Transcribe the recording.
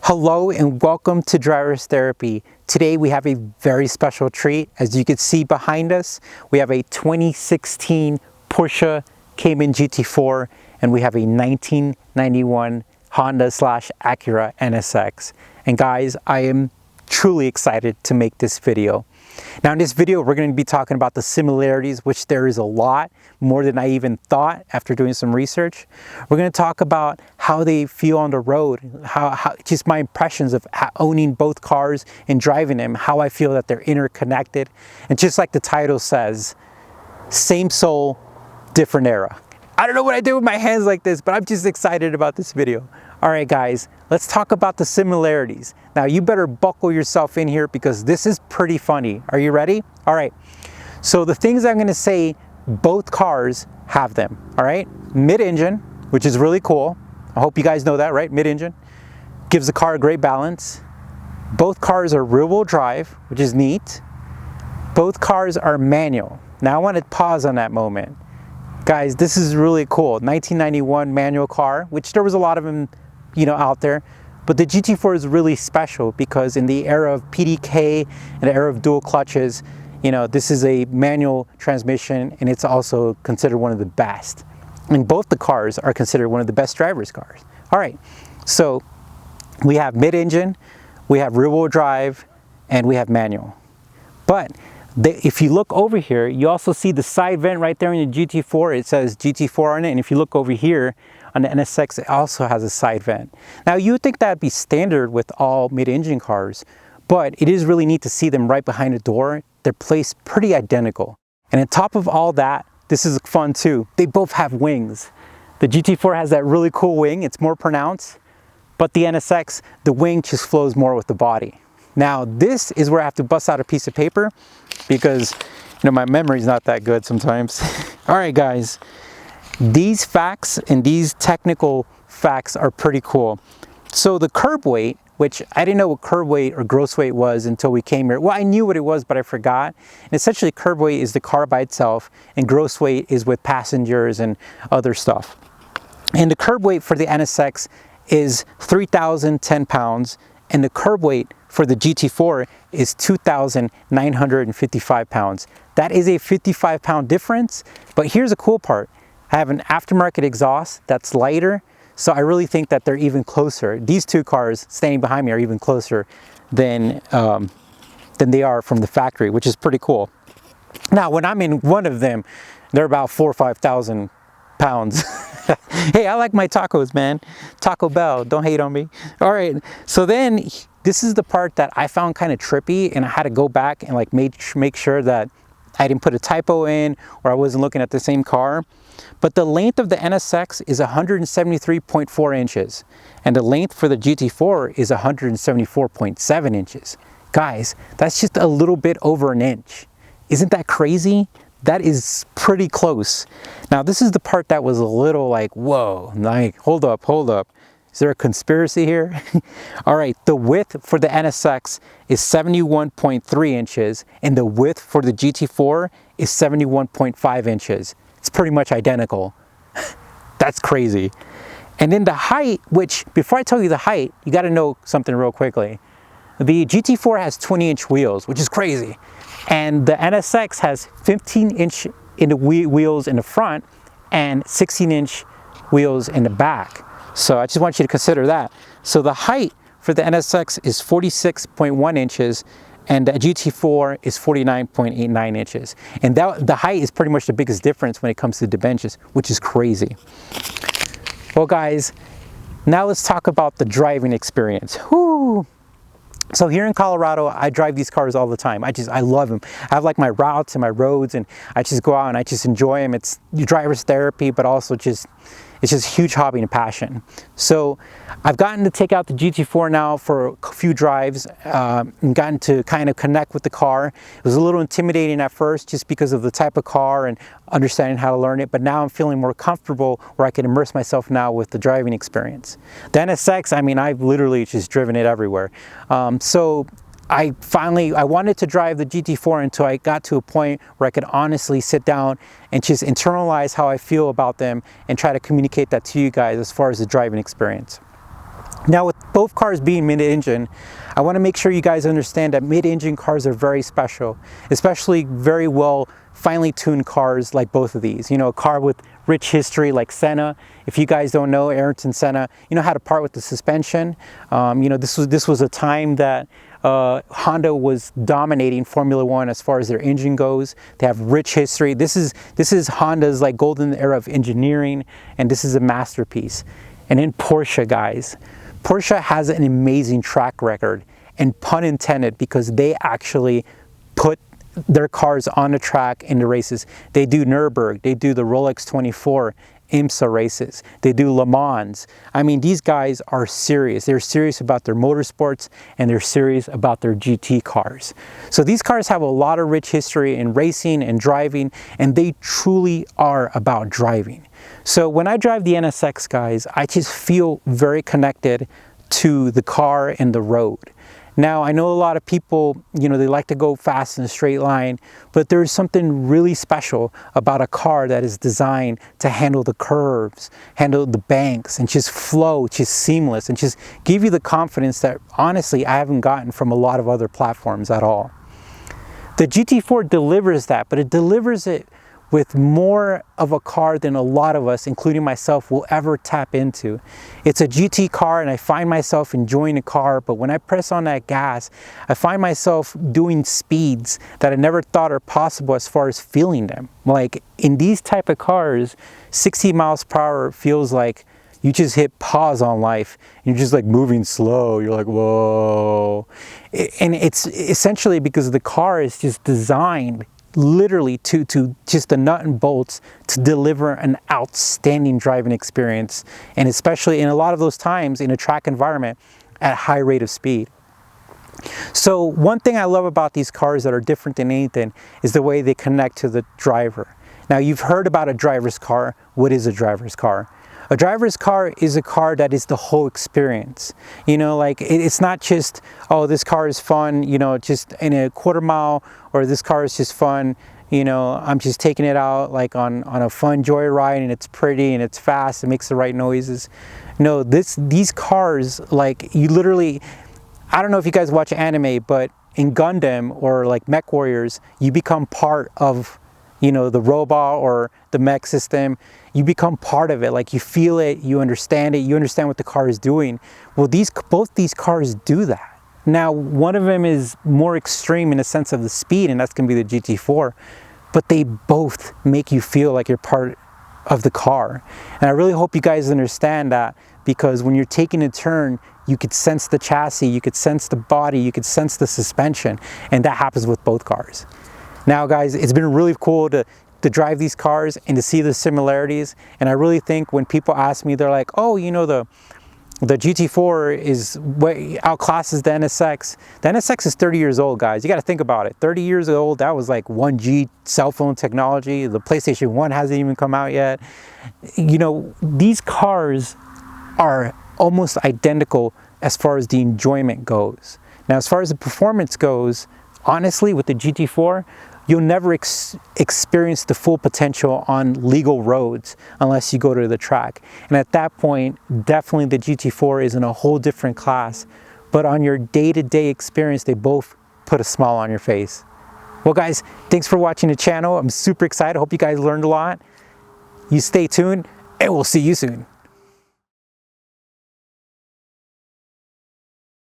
Hello and welcome to Driver's Therapy. Today we have a very special treat. As you can see behind us, we have a 2016 Porsche Cayman GT4 and we have a 1991 Honda/Acura NSX. And guys, I am truly excited to make this video. Now in this video, we're going to be talking about the similarities, which there is a lot, more than I even thought after doing some research. We're going to talk about how they feel on the road, how just my impressions of owning both cars and driving them, how I feel that they're interconnected. And just like the title says, same soul, different era. I don't know what I did with my hands like this, but I'm just excited about this video. All right, guys, let's talk about the similarities. Now, you better buckle yourself in here because this is pretty funny. Are you ready? All right. So the things I'm going to say, both cars have them. All right. Mid-engine, which is really cool. I hope you guys know that, right? Mid-engine gives the car a great balance. Both cars are rear-wheel drive, which is neat. Both cars are manual. Now, I want to pause on that moment. Guys, this is really cool. 1991 manual car, which there was a lot of them, out there. But the GT4 is really special because in the era of PDK and the era of dual clutches, this is a manual transmission and it's also considered one of the best. And both the cars are considered one of the best driver's cars. All right, so we have mid-engine, we have rear-wheel drive, and we have manual. But if you look over here, you also see the side vent right there in the GT4. It says GT4 on it. And if you look over here on the NSX, it also has a side vent. Now, you would think that'd be standard with all mid-engine cars, but it is really neat to see them right behind the door. They're placed pretty identical. And on top of all that, this is fun too. They both have wings. The GT4 has that really cool wing. It's more pronounced, but the NSX, the wing just flows more with the body. Now, this is where I have to bust out a piece of paper because, my memory's not that good sometimes. All right, guys, these facts and these technical facts are pretty cool. So the curb weight, which I didn't know what curb weight or gross weight was until we came here. Well, I knew what it was, but I forgot. And essentially, curb weight is the car by itself, and gross weight is with passengers and other stuff. And the curb weight for the NSX is 3,010 pounds, and the curb weight for the GT4 is 2,955 pounds. That is a 55-pound difference, but here's the cool part. I have an aftermarket exhaust that's lighter, so I really think that they're even closer. These two cars standing behind me are even closer than they are from the factory, which is pretty cool. Now, when I'm in one of them, they're about 4,000 or 5,000 pounds. Hey, I like my tacos, man. Taco Bell, don't hate on me. All right, so then this is the part that I found kind of trippy, and I had to go back and make sure that I didn't put a typo in or I wasn't looking at the same car. But the length of the NSX is 173.4 inches, and the length for the GT4 is 174.7 inches. Guys, that's just a little bit over an inch. Isn't that crazy? That is pretty close. Now, this is the part that was a little like, whoa, like, hold up. Is there a conspiracy here? All right, the width for the NSX is 71.3 inches, and the width for the GT4 is 71.5 inches. It's pretty much identical. That's crazy. And then the height, which, before I tell you the height, you gotta know something real quickly. The GT4 has 20-inch wheels, which is crazy. And the NSX has 15-inch in the wheels in the front and 16-inch wheels in the back. So I just want you to consider that. So the height for the NSX is 46.1 inches and the GT4 is 49.89 inches. And the height is pretty much the biggest difference when it comes to dimensions, which is crazy. Well, guys, now let's talk about the driving experience. Whoo! So here in Colorado, I drive these cars all the time. I love them. I have like my routes and my roads, and I just go out and I just enjoy them. It's driver's therapy, but also it's just huge hobby and passion. So I've gotten to take out the GT4 now for a few drives and gotten to kind of connect with the car. It was a little intimidating at first just because of the type of car and understanding how to learn it, but now I'm feeling more comfortable where I can immerse myself now with the driving experience. The NSX, I mean, I've literally just driven it everywhere. So I wanted to drive the GT4 until I got to a point where I could honestly sit down and just internalize how I feel about them and try to communicate that to you guys as far as the driving experience. Now, with both cars being mid-engine, I want to make sure you guys understand that mid-engine cars are very special, especially very well finely tuned cars like both of these. You know, a car with rich history like Senna. If you guys don't know, Ayrton Senna, you know, had to part with the suspension. You know, this was a time that Honda was dominating Formula One as far as their engine goes. They have rich history. This is Honda's like golden era of engineering, and this is a masterpiece. And then Porsche, guys. Porsche has an amazing track record, and pun intended, because they actually put their cars on the track in the races. They do Nürburgring, they do the Rolex 24 IMSA races, they do Le Mans. I mean, these guys are serious. They're serious about their motorsports, and they're serious about their GT cars. So these cars have a lot of rich history in racing and driving, and they truly are about driving. So when I drive the NSX, guys, I just feel very connected to the car and the road. Now, I know a lot of people, you know, they like to go fast in a straight line, but there's something really special about a car that is designed to handle the curves, handle the banks, and just flow, just seamless, and just give you the confidence that, honestly, I haven't gotten from a lot of other platforms at all. The GT4 delivers that, but it delivers it with more of a car than a lot of us, including myself, will ever tap into. It's a GT car, and I find myself enjoying the car, but when I press on that gas, I find myself doing speeds that I never thought are possible as far as feeling them. Like, in these type of cars, 60 miles per hour feels like you just hit pause on life, and you're just like moving slow. You're like, whoa. And it's essentially because the car is just designed literally to just the nut and bolts to deliver an outstanding driving experience, and especially in a lot of those times in a track environment at a high rate of speed. So one thing I love about these cars that are different than anything is the way they connect to the driver. Now, you've heard about a driver's car. What is a driver's car? A driver's car is a car that is the whole experience. You know, like it's not just, oh, this car is fun, you know, just in a quarter mile, or this car is just fun, you know, I'm just taking it out like on a fun joyride, and it's pretty and it's fast, it makes the right noises. No, these cars, like, you literally, I don't know if you guys watch anime, but in Gundam or like Mech Warriors, you become part of, you know, the robot or the mech system. You become part of it, like you feel it, you understand what the car is doing. Well, both these cars do that. Now, one of them is more extreme in the sense of the speed, and that's gonna be the GT4, but they both make you feel like you're part of the car. And I really hope you guys understand that, because when you're taking a turn, you could sense the chassis, you could sense the body, you could sense the suspension, and that happens with both cars. Now, guys, it's been really cool to drive these cars and to see the similarities. And I really think when people ask me, they're like, oh, you know, the GT4 is way outclasses the NSX. The NSX is 30 years old, guys. You got to think about it. 30 years old, that was like 1G cell phone technology. The PlayStation 1 hasn't even come out yet. You know, these cars are almost identical as far as the enjoyment goes. Now, as far as the performance goes, honestly, with the GT4, you'll never experience the full potential on legal roads unless you go to the track. And at that point, definitely the GT4 is in a whole different class. But on your day-to-day experience, they both put a smile on your face. Well, guys, thanks for watching the channel. I'm super excited. I hope you guys learned a lot. You stay tuned, and we'll see you soon.